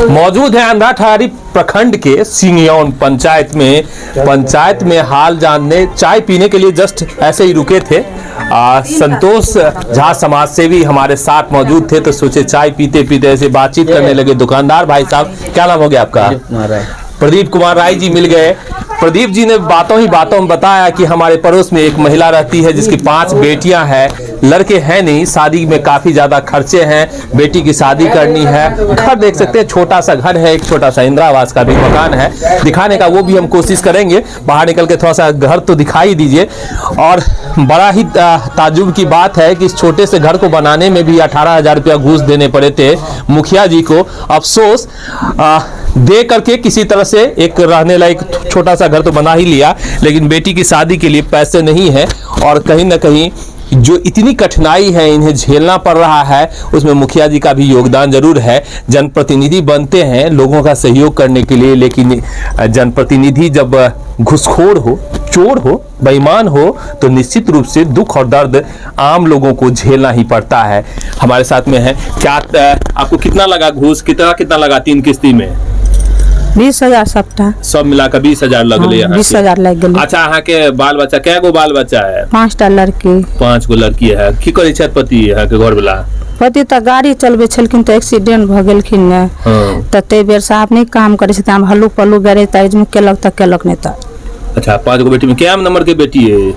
मौजूद है अंधाठारी प्रखंड के सिंगयौन पंचायत में हाल जानने चाय पीने के लिए जस्ट ऐसे ही रुके थे। संतोष झा समाज सेवी हमारे साथ मौजूद थे, तो सोचे चाय पीते पीते ऐसे बातचीत करने लगे। दुकानदार भाई साहब, क्या नाम हो गया आपका? प्रदीप कुमार राय जी मिल गए। प्रदीप जी ने बातों में बताया कि हमारे पड़ोस में एक महिला रहती है जिसकी 5 बेटियां हैं, लड़के हैं नहीं, शादी में काफी ज्यादा खर्चे हैं, बेटी की शादी करनी है। घर देख सकते हैं, छोटा सा घर है, एक छोटा सा इंदिरा आवास का भी मकान है, दिखाने का वो भी हम कोशिश करेंगे। बाहर निकल के थोड़ा सा घर तो दिखाई दीजिए। और बड़ा ही ताज्जुब की बात है कि इस छोटे से घर को बनाने में भी 18,000 रुपया घूस देने पड़े थे मुखिया जी को। अफसोस दे करके किसी तरह से एक रहने लायक छोटा सा घर तो बना ही लिया, लेकिन बेटी की शादी के लिए पैसे नहीं है। और कहीं ना कहीं जो इतनी कठिनाई है इन्हें झेलना पड़ रहा है, उसमें मुखिया जी का भी योगदान जरूर है। जनप्रतिनिधि बनते हैं लोगों का सहयोग करने के लिए, लेकिन जनप्रतिनिधि जब घुसखोर हो, चोर हो, बेईमान हो, तो निश्चित रूप से दुख और दर्द आम लोगों को झेलना ही पड़ता है। हमारे साथ में है, क्या आपको कितना लगा घूस? कितना लगा 3 किस्ती में? 20,000 सबटा सब मिलाकर 20,000 लगले। 20,000 लग गेल। अच्छा, अहाँ के बाल बच्चा कै गो बाल बच्चा है? 5टा लड़की। 5 गो लड़की है। की करे छथि पति के घर वाला? पति तो गाड़ी चलबे छलखिन तो एक्सीडेंट भ गेलखिन ने, त ते बेर से आप नहीं काम करे छथि। हम हल्लू पल्लू गैरेज में केलक नहीं त। अच्छा, 5 गो बेटी में क्या नंबर के बेटी है?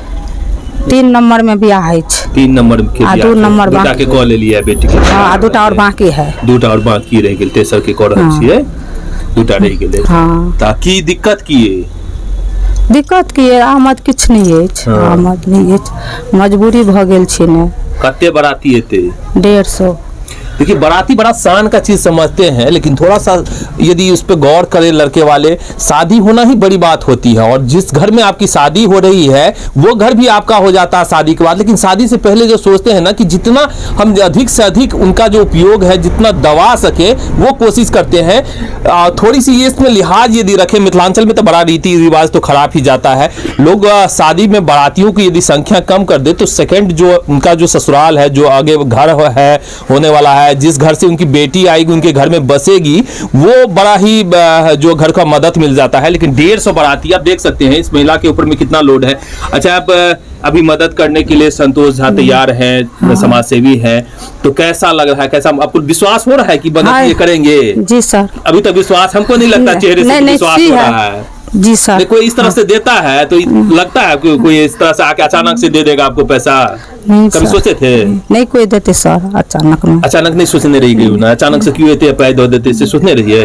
3 नंबर में बियाह है। 3 नंबर के बियाह। 2 नंबर बाकी के कॉल ले लिया बेटी के। हां, 2टा और बाकी है। 2टा और बाकी रह गेल, तेसर के कर रहल छियै। 2टा रह गेलै। हां, ता की दिक्कत की है? दिक्कत की है? आमद किछ नहीं है। आमद नहीं है, मजबूरी भ गेल छी ने। कते बराती हेते? 150। देखिए, बाराती बड़ा शान का चीज समझते हैं, लेकिन थोड़ा सा यदि उस पर गौर करें लड़के वाले, शादी होना ही बड़ी बात होती है। और जिस घर में आपकी शादी हो रही है वो घर भी आपका हो जाता है शादी के बाद। लेकिन शादी से पहले जो सोचते हैं ना कि जितना हम अधिक से अधिक उनका जो उपयोग है, जितना दबा सके वो कोशिश करते हैं। थोड़ी सी इसमें लिहाज यदि रखें, मिथिलांचल में तो बड़ा रीति रिवाज तो खराब ही जाता है। लोग शादी में बारातियों की यदि संख्या कम कर दे तो सेकेंड जो उनका जो ससुराल है, जो आगे घर है होने वाला है, जिस घर से उनकी बेटी आएगी, उनके घर में बसेगी, वो बड़ा ही जो घर का मदद मिल जाता है। लेकिन 150 बाराती आप देख सकते हैं इस महिला के ऊपर में कितना लोड है। अच्छा, आप अभी मदद करने के लिए संतोष झा तैयार हैं, समाज सेवी हैं, तो कैसा लग रहा है? कैसा आपको विश्वास हो रहा है कि मदद ये करेंगे? जी सर, अभी तक विश्वास हमको नहीं लगता, चेहरे से विश्वास हो रहा है। जी सर, कोई इस तरह से देता है तो लगता है कि कोई इस तरह से आके अचानक से दे देगा आपको पैसा? कभी सोचे थे? नहीं कोई देते सर, अचानक नहीं सोचने रही गई ना, अचानक से क्यों देते पैसे दो देते से सोचने रही है?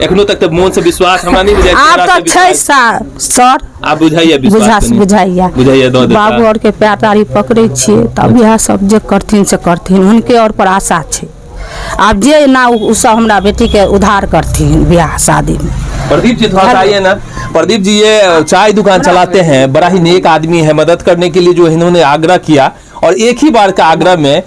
एखनो तक तो मन से विश्वास हमरा नहीं बुझाई। सर आप बुझाइए, बुझाइए बाबू और के पैर तारी पकड़े छिए, तब यह सब जे करथिन से करथिन, उनके और पर आशा छे। आप जे ना उ सब हमरा बेटी के उधार करथिन ब्याह शादी में। प्रदीप जी थोड़ा सा आइए ना। प्रदीप जी ये चाय दुकान चलाते हैं, बड़ा ही नेक आदमी है। मदद करने के लिए जो इन्होंने आग्रह किया, और एक ही बार का आग्रह में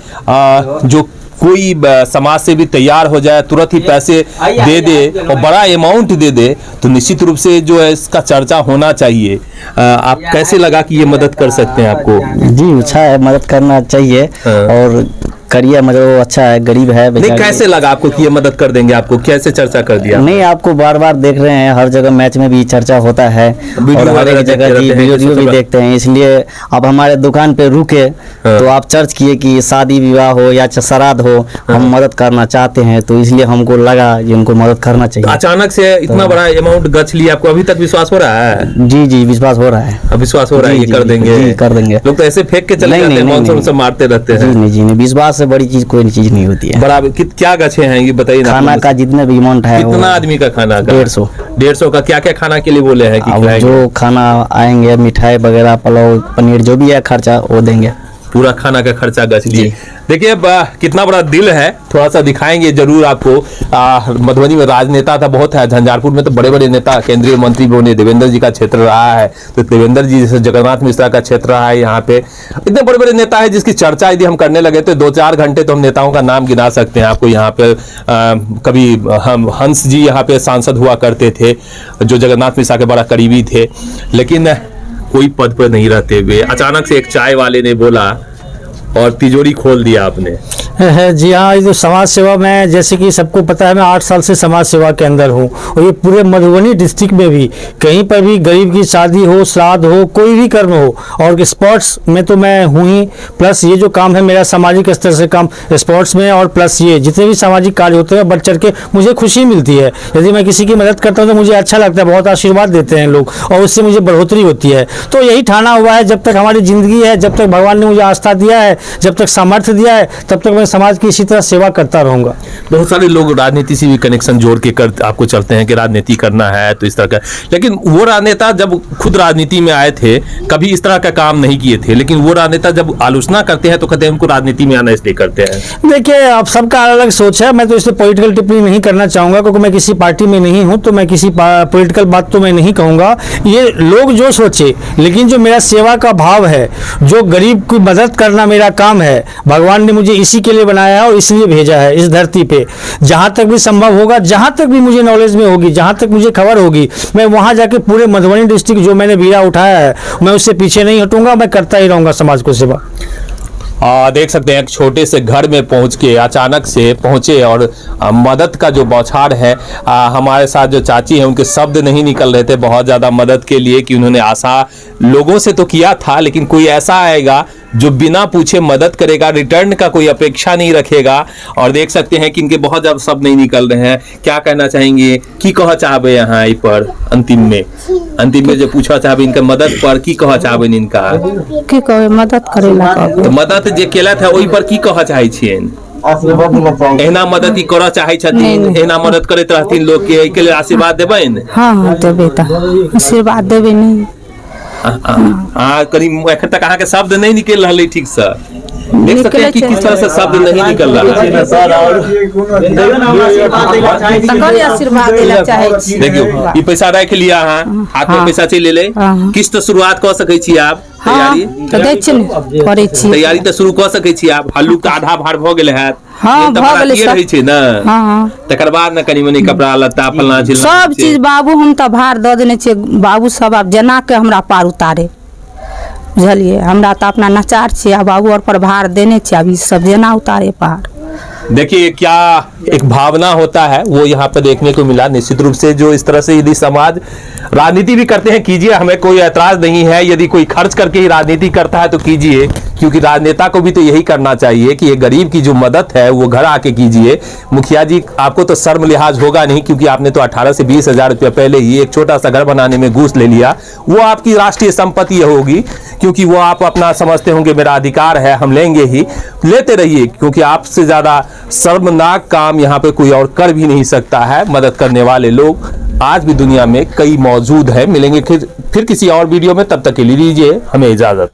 जो कोई समाज से भी तैयार हो जाए, तुरंत ही पैसे दे दे और बड़ा अमाउंट दे दे, तो निश्चित रूप से जो है इसका चर्चा होना चाहिए। आप कैसे लगा कि ये मदद कर सकते हैं आपको? जी अच्छा है, मदद करना चाहिए और करिए, मतलब अच्छा है, गरीब है। नहीं, कैसे लगा आपको कि ये मदद कर देंगे आपको? कैसे चर्चा कर दिया? नहीं, आपको बार बार देख रहे हैं, हर जगह मैच में भी चर्चा होता है और हर एक जगह जी वीडियो भी देखते हैं, इसलिए अब हमारे दुकान पे रुके तो आप चर्च किए कि शादी विवाह हो या श्राद्ध हो, हम मदद करना चाहते हैं, तो इसलिए हमको लगा कि उनको मदद करना चाहिए। अचानक से इतना बड़ा अमाउंट गछ लिया, आपको अभी तक विश्वास हो रहा है? जी जी, विश्वास हो रहा है। अब विश्वास हो रहा है कि कर देंगे? कर देंगे। लोग तो ऐसे फेंक के चले जाते हैं, मौसम से मारते रहते हैं। जी नहीं, विश्वास से बड़ी चीज कोई चीज नहीं होती है। बराबर क्या गछे हैं ये बताइए? खाना का जितने भी अमाउंट है, कितना आदमी का खाना का? 150 का। क्या क्या खाना के लिए बोले हैं कि जो खाना आएंगे, मिठाई वगैरह, पुलाव, पनीर, जो भी है खर्चा वो देंगे। पूरा खाना का खर्चा गछ लिए। देखिए कितना बड़ा दिल है, थोड़ा सा दिखाएंगे जरूर आपको। मधुबनी में राजनेता था बहुत है, झंझारपुर में तो बड़े बड़े नेता, केंद्रीय मंत्री भी होने, देवेंद्र जी का क्षेत्र रहा है, तो देवेंद्र जी जैसे जगन्नाथ मिश्रा का क्षेत्र रहा है। यहाँ पे इतने बड़े बड़े नेता है जिसकी चर्चा यदि हम करने लगे तो 2-4 घंटे तो हम नेताओं का नाम गिना सकते हैं आपको। यहाँ पे कभी हम हंस जी यहाँ पे सांसद हुआ करते थे, जो जगन्नाथ मिश्रा के बड़ा करीबी थे, लेकिन कोई पद पर नहीं रहते हुए अचानक से एक चाय वाले ने बोला और तिजोरी खोल दिया आपने। है जी हाँ, ये जो समाज सेवा में, जैसे कि सबको पता है, मैं 8 साल से समाज सेवा के अंदर हूँ और ये पूरे मधुबनी डिस्ट्रिक्ट में भी कहीं पर भी गरीब की शादी हो, श्राद्ध हो, कोई भी कर्म हो, और स्पोर्ट्स में तो मैं हूँ ही, प्लस ये जो काम है मेरा सामाजिक स्तर से काम स्पोर्ट्स में, और प्लस ये जितने भी सामाजिक कार्य होते हैं बढ़ चढ़ के मुझे खुशी मिलती है। यदि मैं किसी की मदद करता हूँ तो मुझे अच्छा लगता है, बहुत आशीर्वाद देते हैं लोग और उससे मुझे बढ़ोतरी होती है। तो यही ठाना हुआ है, जब तक हमारी ज़िंदगी है, जब तक भगवान ने मुझे आस्था दिया है, जब तक सामर्थ्य दिया है, तब तक मैं समाज की इसी तरह सेवा करता रहूंगा। बहुत सारे लोग राजनीति से भी कनेक्शन जोड़ के आपको चलते हैं कि राजनीति करना है तो इस तरह का, लेकिन वो राजनेता जब खुद राजनीति में आए थे कभी इस तरह का काम नहीं किए थे, लेकिन वो राजनेता जब आलोचना करते हैं तो कहते हैं उनको राजनीति में आना इसलिए करते हैं। देखिए, अब सबका अलग सोच है, मैं तो इसमें पॉलिटिकल टिप्पणी नहीं करना चाहूंगा क्योंकि मैं किसी पार्टी में नहीं हूं, तो मैं किसी पॉलिटिकल बात तो मैं नहीं कहूंगा। ये लोग जो सोचे, लेकिन जो मेरा सेवा का भाव है, जो गरीब की मदद करना मेरा काम है, भगवान ने मुझे इसी के लिए बनाया है और इसलिए भेजा है इस धरती पे। जहां तक भी संभव होगा, जहां तक भी मुझे नॉलेज में होगी, जहां तक मुझे खबर होगी, मैं वहां जाके पूरे मधुबनी डिस्ट्रिक्ट जो मैंने बीड़ा उठाया है, मैं उससे पीछे नहीं हटूंगा, मैं करता ही रहूंगा समाज को सेवा। देख सकते हैं एक छोटे से घर में पहुंच के अचानक से पहुंचे और मदद का जो बौछार है, हमारे साथ जो चाची हैं उनके शब्द नहीं निकल रहे थे बहुत ज़्यादा मदद के लिए, कि उन्होंने आशा लोगों से तो किया था, लेकिन कोई ऐसा आएगा जो बिना पूछे मदद करेगा, रिटर्न का कोई अपेक्षा नहीं रखेगा। और देख सकते हैं कि इनके बहुत ज़्यादा शब्द नहीं निकल रहे हैं। क्या कहना चाहेंगे, की कह चाहबे यहाँ पर अंतिम में जो पूछा चाहबे इनका मदद पर, की कह चाहबे इनका, की कहे मदद करेला तो मदद जे केलत है ओहि पर की कह चाहे छियन, एहना मदद की करऽ चाहे छथिन, एहना मदद करैत रहथिन लोग के, एहिके लेल आशीर्वाद देबनि। हाँ देबे त आशीर्वाद देबे नहीं। करीब एखन तक अहाँ के शब्द नहीं निकल रहा ठीक से, देख सकते हैं कि किस तरह से शब्द नहीं निकल रहा है। देखियो ये पैसा रख लिया, हाथ में पैसा चले ले, किस्त शुरुआत कर सकै छी आप, तैयारी तो शुरू कर सकै छी आप। हल्लुक आधा भार भ गेल है, हाँ भ गेलै रहै छै न, तकर बाद न कनी मनी कपड़ा लत्ता फलना सब चीज बाबू हम त भार द देने छियै बाबू सब, आब जेना के हमरा पार उतारे, बुझलिए, हमरा तो अपना नचार छियै, आ बाबू और पर भार देने छियै, अभी सब जेना उतारे पार। देखिए क्या एक भावना होता है वो यहाँ पे देखने को मिला। निश्चित रूप से जो इस तरह से यदि समाज राजनीति भी करते हैं कीजिए, हमें कोई ऐतराज नहीं है, यदि कोई खर्च करके ही राजनीति करता है तो कीजिए, क्योंकि राजनेता को भी तो यही करना चाहिए कि ये गरीब की जो मदद है वो घर आके कीजिए। मुखिया जी आपको तो शर्म लिहाज होगा नहीं, क्योंकि आपने तो 18 से 20 हजार रुपया पहले ही एक छोटा सा घर बनाने में घूस ले लिया, वो आपकी राष्ट्रीय संपत्ति होगी, क्योंकि वो आप अपना समझते होंगे मेरा अधिकार है, हम लेंगे ही, लेते रहिए, क्योंकि आपसे ज्यादा शर्मनाक काम यहाँ पे कोई और कर भी नहीं सकता है। मदद करने वाले लोग आज भी दुनिया में कई मौजूद है। मिलेंगे फिर किसी और वीडियो में, तब तक के लिए लीजिए हमें इजाजत।